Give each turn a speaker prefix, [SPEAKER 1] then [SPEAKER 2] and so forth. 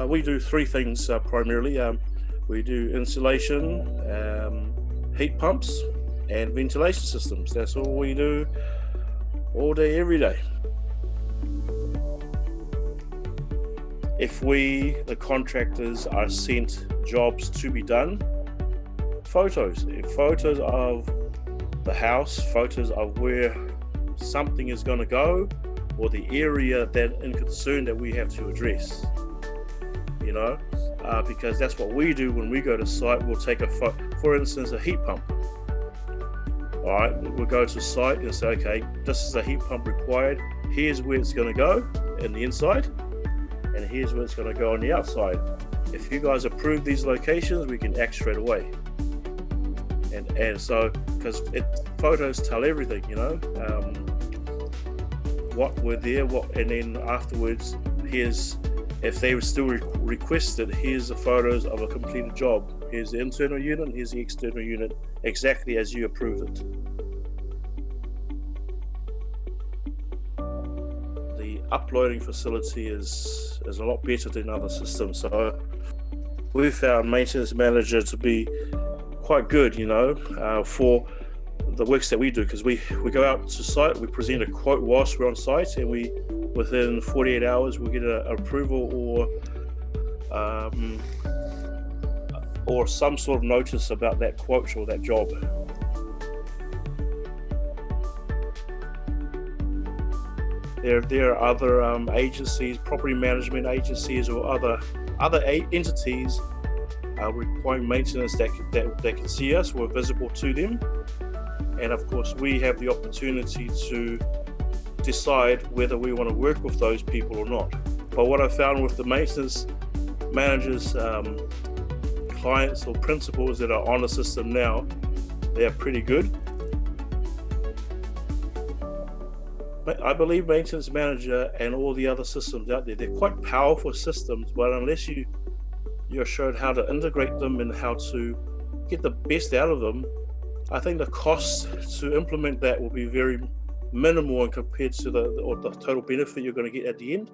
[SPEAKER 1] We do three things primarily. We do insulation, heat pumps, and ventilation systems. That's all we do all day, every day. If the contractors, are sent jobs to be done, photos of the house, photos of where something is going to go, or the area that in concern that we have to address, because that's what we do when we go to site. We'll take for instance, a heat pump. All right, we'll go to site and say, okay, this is a heat pump required. Here's where it's going to go in the inside, and here's where it's going to go on the outside. If you guys approve these locations, we can act straight away. And so, because photos tell everything, what we're there, and then afterwards, if they were still requested, here's the photos of a completed job. Here's the internal unit, here's the external unit, exactly as you approved it. The uploading facility is a lot better than other systems. So we found Maintenance Manager to be quite good, for the works that we do, because we go out to site, we present a quote whilst we're on site, and within 48 hours we'll get an approval or some sort of notice about that quote or that job. There are other agencies, property management agencies, or other entities requiring maintenance that can see us. We're visible to them, and of course we have the opportunity to decide whether we want to work with those people or not. But what I found with the maintenance managers, clients or principals that are on the system now, they're pretty good. I believe Maintenance Manager and all the other systems out there, they're quite powerful systems, but unless you're shown how to integrate them and how to get the best out of them, I think the cost to implement that will be very minimal and compared to the total benefit you're going to get at the end.